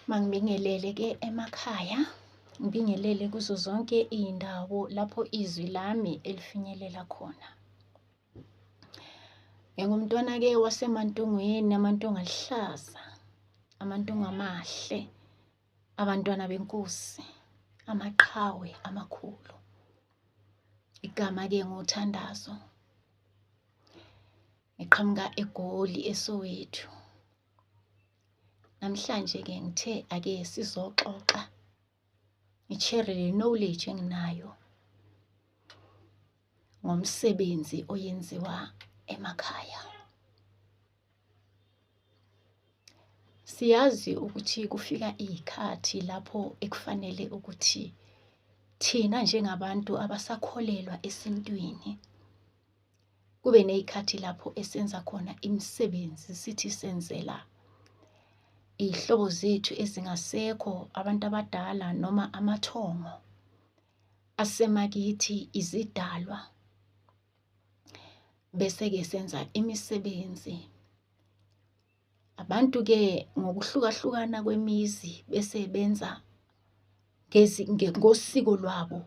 Mangibingelele ke emakhaya, ngibingelele kuzo zonke iy'ndawo lapho izwi lami elifinyelela khona. Ngingumntwana-ke waseMantungweni, amantungu aluhlaza, amantungu amahle, abantwana benkosi, amaqhawe amakhulu. Igama-ke ngothandazo. Ngiqhamuka eGoli eSoweto. Namhlanje-ke ngithe ake sizoxoxa, ngishare le knowledge enginayo ngomsebenzi oyenziwa emakhaya. Siyazi ukuthi kufika iy'khathi lapho ekufanele ukuthi thina njengabantu abasakholelwa esintwini kube ney'khathi lapho esenza khona imisebenzi sithi senzela iy'hlobo zethu ezingasekho, abantu abadala noma amathongo asemakithi, izidalwa. Bese-ke senza imisebenzi. Abantu-ke ngokuhlukahlukana kwemizi bese benza ngosiko lwabo,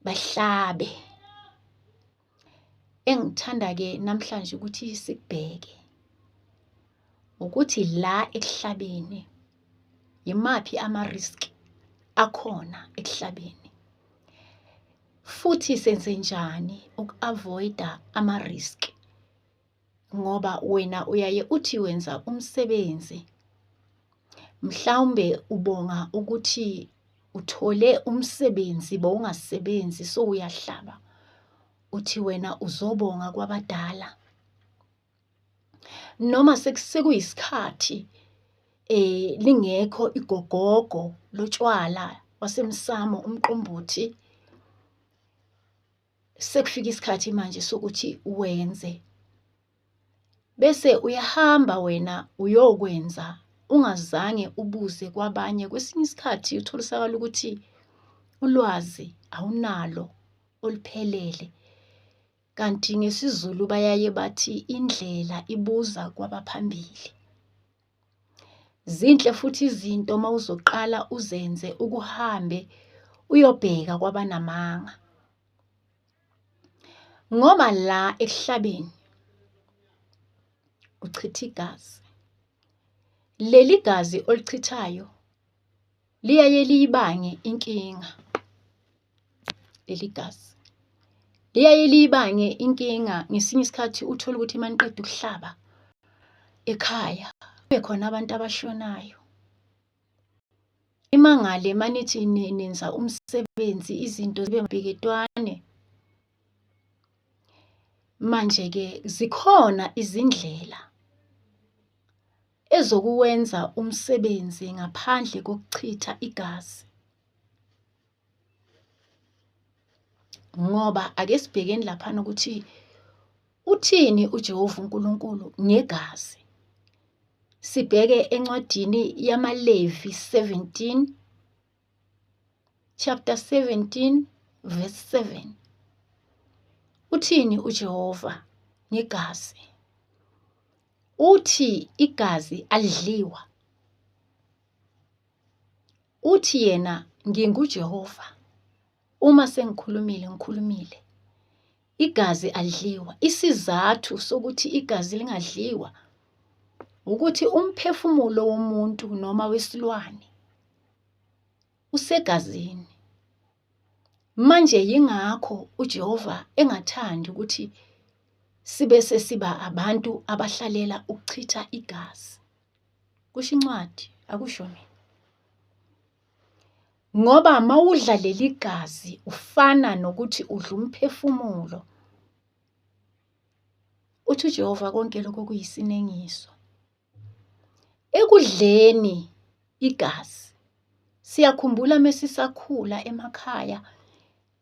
bahlabe. Engithanda-ke namhlanje ukuthi sikubheke ukuthi la ekuhlabeni yimaphi ama-risk akhona ekuhlabeni, futhi senze njani uku-avoid-a ama-risk. Ngoba wena uyaye uthi wenza umsebenzi, mhlawumbe ubonga ukuthi uthole umsebenzi bowungasebenzi, so uyahlaba uthi wena uzobonga kwabadala. Noma sekuyisikhathi lingekho igogogo lotshwala wasemsamo, umqombothi, sekufika isikhathi manje sokuthi wenze. Bese uyahamba wena uyokwenza ungazange ubuze kwabanye. Kwesinye isikhathi utholisakala ukuthi ulwazi awunalo oluphelele. Kanti ngesiZulu bayaye bathi indlela ibuza kwabaphambili. Zinhle futhi izinto mawuzoqala uzenze ukuhambe uyobheka kwabanamanga. Ngoba la ekuhlabeni uchitha igazi. Leli gazi olichithayo liyaye liyibange inkinga. Leli gazi liyaye liyibange inkinga. Ngesinye isikhathi uthola ukuthi maniqeda ukuhlaba ekhaya kube khona abantu abashonayo. Imangale manithi nenza umsebenzi izinto zibe mbheketwane. Manje-ke zikhona izindlela ezokuwenza umsebenzi ngaphandle kokuchitha igazi. Ngoba ake sibhekeni laphana ukuthi uthini uJehova uNkulunkulu ngegazi. Sibheke encwadini yamaLevi 17, chapter 17, verse 7. Uthini uJehova ngegazi? Uthi igazi alidliwa. Uthi yena nginguJehova. Uma ngikhulumile. Igazi alidliwa. Isizathu sokuthi igazi lingadliwa ukuthi umphefumulo womuntu noma wesilwane usegazini. Manje yingakho uJehova engathandi ukuthi sibe sesiba abantu abahlalela ukuchitha igazi. Kusho incwadi, akusho mina. Ngoba mawudla leli gazi ufana nokuthi udla umphefumulo. Uthi uJehova konke lokho kuyisinengiso. Ekudleni igazi, siyakhumbula mesisakhula emakhaya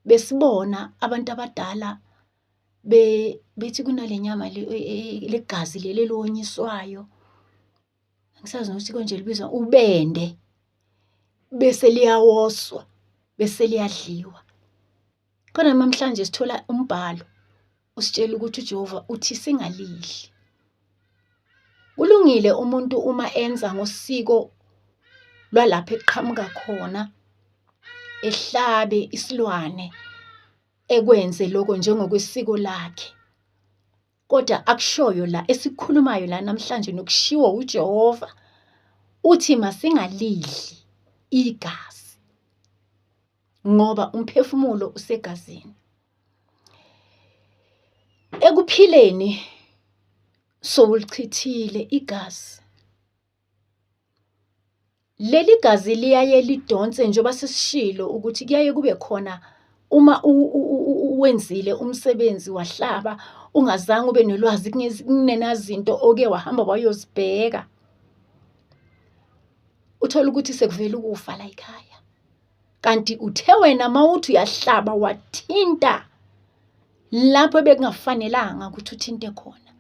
besibona abantu abadala bethi kunale nyama legazi leli elonyiswayo, angisazi nokuthi konje libizwa ubende, bese liyawoswa bese liyadliwa. Kodwa namhlanje sithola umbhalo usitshela ukuthi uJehova uthi singalidli. Kulungile umuntu uma enza ngosiko lwalapha eqhamuka khona, ehlabe isilwane, ekwenze lokho njengokwesiko lakhe. Kodwa akushoyo la esikhulumayo la namhlanje nokushiwo uJehova uthi masingalidli igazi ngoba umphefumulo usegazini. Ekuphileni sowulichithile igazi. Leli gazi liyaye lidonse njengoba sesishilo ukuthi kuyaye kube khona uma wenzile umsebenzi wahlaba ungazange ube nolwazi kunenazinto oke wahamba wayozibheka, uthola ukuthi sekuvela ukufa la ekhaya. Kanti uthe wena mawuthi uyahlaba wathinta lapho bekungafanelanga ukuthi uthinte khona.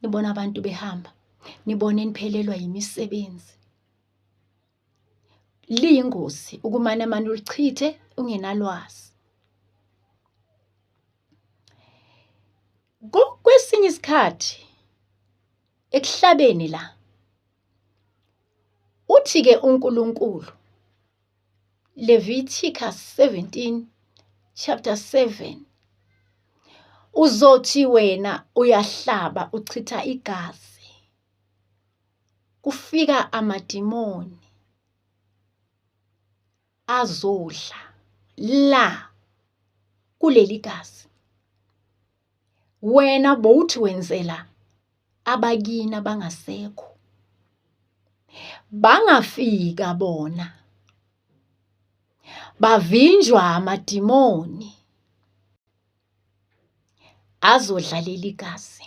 Nibona abantu behamba, nibone niphelelwa yimisebenzi. Liyingozi ukumane ulichithe ungenalwazi. Kwesinye isikhathi ekuhlabeni la uthi-ke uNkulunkulu, Leviticus 17 chapter 7, uzothi wena uyahlaba uchitha igazi, kufika amadimoni azodla la kuleli gazi. Wena bowuthi wenzela abakini abangasekho, bangafika bona, bavinjwa amadimoni azodla leli gazi.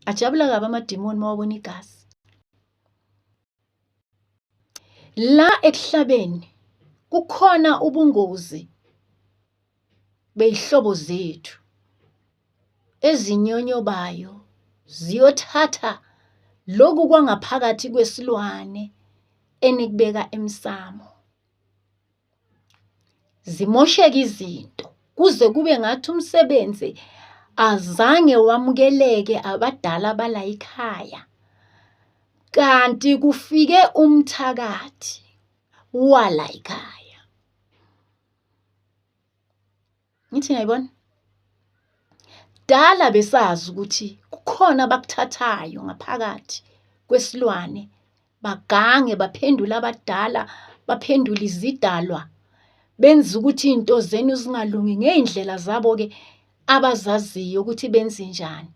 Ajabula kabi amadimoni mawabona igazi. La ekuhlabeni kukhona ubungozi beyihlobo zethu ezinyonyobayo ziyothatha lokhu kwangaphakathi kwesilwane enikubeka emsamo, zimosheke izinto kuze kube ngathi umsebenzi azange wamukeleke abadala bala ekhaya, kanti kufike umthakathi wala ekhaya. Ngithi ngiyayibona, dala besazi ukuthi kukhona abakuthathayo ngaphakathi kwesilwane, bagange baphendula abadala, baphendula izidalwa, benza ukuthi izinto zenu zingalungi ngey'ndlela zabo-ke abazaziyo ukuthi benze njani.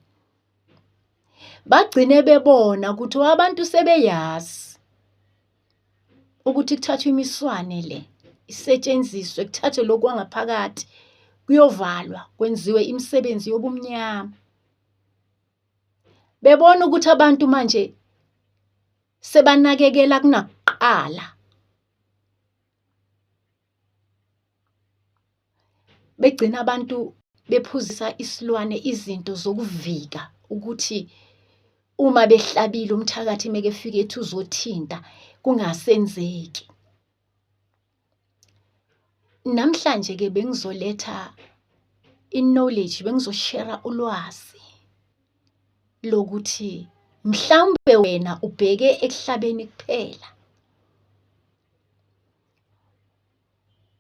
Bagcine bebona ukuthi abantu sebeyazi ukuthi kuthathwa imiswane le isetshenziswe, kuthathwe lokhu kwangaphakathi kuyovalwa kwenziwe imisebenzi yobumnyama. Bebona ukuthi abantu manje sebanakekela kunakuqala. Begcina abantu bephuzisa isilwane izinto zokuvika ukuthi uma behlabile umthakathi meke fike ethi uzothinta kungasenzeki. Namhlanje ke bengizoletha i-knowledge, bengizoshare ulwazi lokuthi mhlawumbe wena ubheke ekuhlabeni kuphela.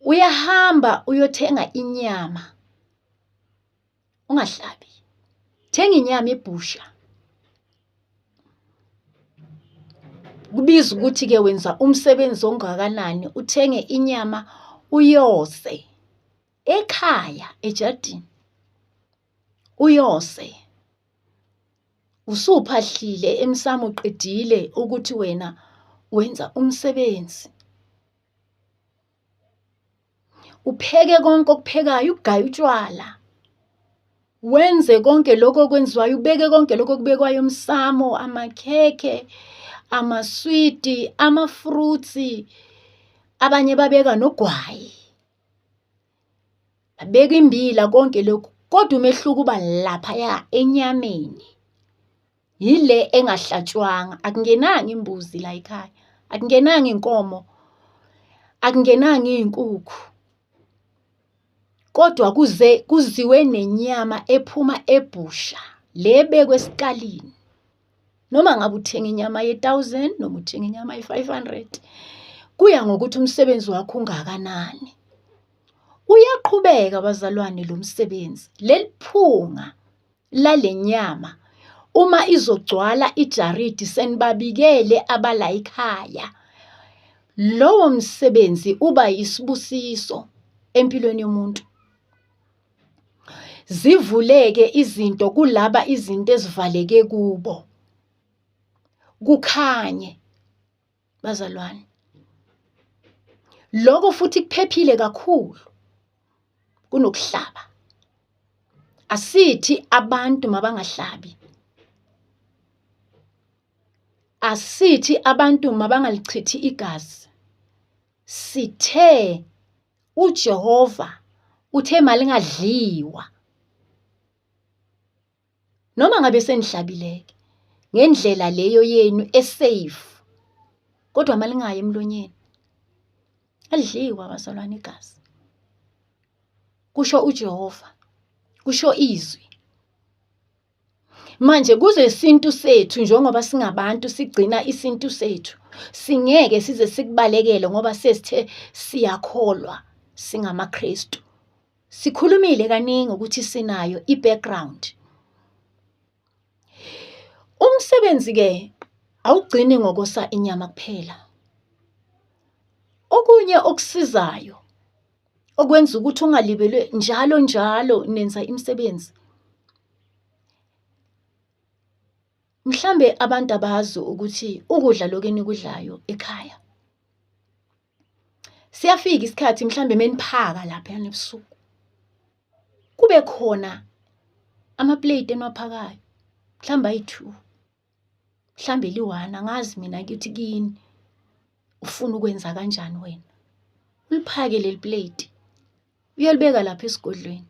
Uyahamba uyothenga inyama, ungahlabi. Thenga inyama ebusha. Kubiza ukuthi-ke wenza umsebenzi ongakanani, uthenge inyama uyose ekhaya ejardini, uyose. Usuphahlile emsamo uqedile ukuthi wena wenza umsebenzi. Upheke konke okuphekayo, ugaye utshwala, wenze konke lokho okwenziwayo, ubeke konke lokho okubekwayo emsamo, amakhekhe, amaswidi, amafruits, abanye babeka nogwayi, babeka imbila, konke lokhu. Kodwa umehluko uba laphaya enyameni, yile engahlatshwanga. Akungenanga imbuzi la ekhaya, akungenanga inkomo, akungenanga izinkukhu, kodwa kuziwe nenyama ephuma ebusha lebekwe esikalini. Noma ngabe uthenga inyama ye-1000 noma uthenga inyama ye-500, kuya ngokuthi umsebenzi wakho ungakanani. Uyaqhubeka bazalwane lo msebenzi. Leliphunga lale nyama uma izogcwala ijaridi senibabikele abala ekhaya, lowo msebenzi uba yisibusiso empilweni yomuntu. Zivuleke izinto kulaba izinto ezivaleke kubo, kukhanye bazalwane. Lokho futhi kuphephile kakhulu kunokuhlaba. Asithi abantu mabangahlabi, asithi abantu mabangalichithi igazi. Sithe uJehova uthe malingadliwa, noma ngabe senihlabileke ngendlela leyo yenu esafe, kodwa malingayi emlonyeni. Alidliwa bazalwane igazi, kusho uJehova, kusho izwi. Manje kuze isintu sethu njengoba singabantu sigcina isintu sethu, singeke size sikubalekele ngoba sesithe siyakholwa singamaKristu. Sikhulumile kaningi ukuthi sinayo i-background. Umsebenzi ke awugcini ngokosa inyama kuphela. Okunye okusizayo okwenza ukuthi ungalibelwe njalo nenza imisebenzi. Mhlambe abantu abazi ukuthi ukudla lokhu enikudlayo ekhaya, siyafika isikhathi mhlambe meniphaka lapha ebusuku, kube khona amaplate eniwaphakayo, mhlambe ayi-2, mhlambe li-1, angazi mina ukuthi kini ufuna ukwenza kanjani wena. Uliphake leli plate, uyalibeka lapha esigodlweni.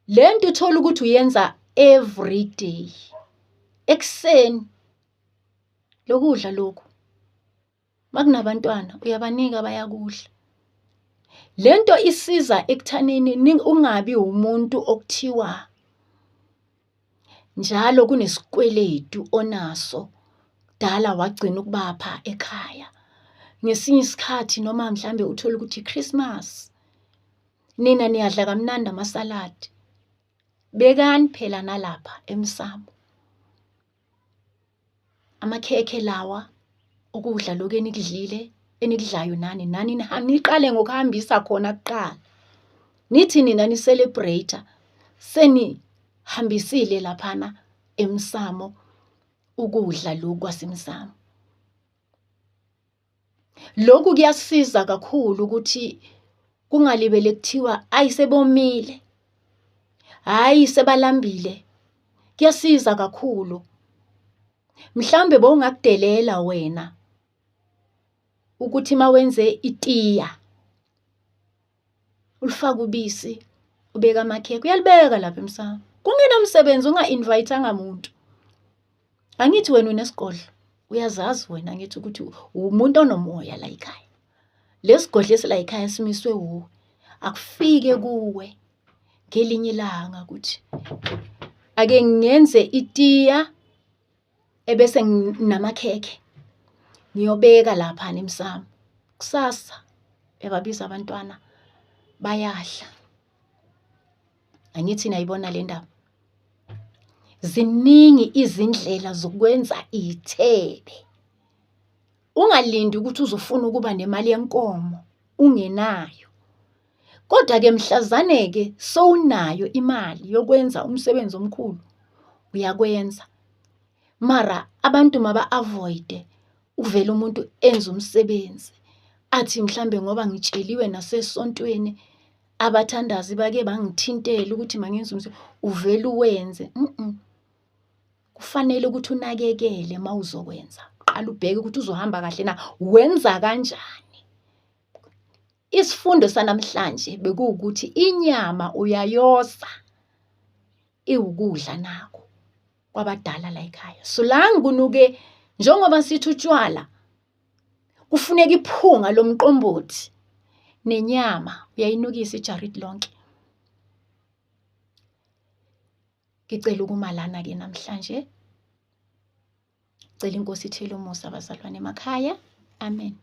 Lento uthola ukuthi uyenza every day. Ekseni lokudla lokhu makunabantwana uyabanika bayakudla. Lento isiza ekuthaneni ungabi umuntu okuthiwa njalo kunesikweletu onaso dala wagcina ukubapha ekhaya. Ngesinye isikhathi noma mhlambe uthola ukuthi iChristmas nina niyadla kamnandi amasaladi, bekani phela nalapha emsamo amakhekhe lawa ukudla lokhu enikudlayo nani niqale ngokuhambisa khona kuqala. Nithi nina ni-celebrate senihambisile laphana emsamo ukudla lokhu kwasemsamo. Lokhu kuyasiza kakhulu ukuthi kungalibele kuthiwa ayi sebomile, hayi sebalambile. Kuyasiza kakhulu. Mhlambe bowungakudelela wena ukuthi mawenze itiya ulifaka ubisi, ubeka amakhekhe, uyalibeka lapha emsamo. Kungenamsebenzi, unga-inviteanga muntu. Angithi wena unesigodlo, uyazazi wena ngithi ukuthi umuntu onomoya la ekhaya. Lesigodlo esila ekhaya simiswe wuwe. Akufike kuwe ngelinye ilanga ukuthi ake ngenze itiya ebese nginamakhekhe ngiyobeka lapha emsamo. Kusasa ebabiza abantwana bayadla. Angithi nayibona le ndaba. Ziningi izindlela zokwenza ithebe. Ungalindi ukuthi uzofuna ukuba nemali yenkomo ungenayo. Kodwa ke mhlazane ke sowunayo imali yokwenza umsebenzi omkhulu uyakwenza. Mara abantu maba-avoid uvela umuntu enza umsebenzi athi mhlambe ngoba ngitsheliwe nasesontweni abathandazi bake bangithintela ukuthi mangenze umsebenzi, uvela uwenze. Kufanele ukuthi unakekele mawuzokwenza. Qala ubheke ukuthi uzohamba kahle na, wenza kanjani. Isifundo sanamhlanje bekuwukuthi inyama uyayosa iwukudla nakho kwabadala la ekhaya. So la kunuke njengoba sithi utshwala kufuneka iphunga lomqombothi nenyama uyayinukisa ijaridi lonke. Ngicela ukuma lana-ke namhlanje. Cela iNkosi ithele umusa abazalwane emakhaya. Amen.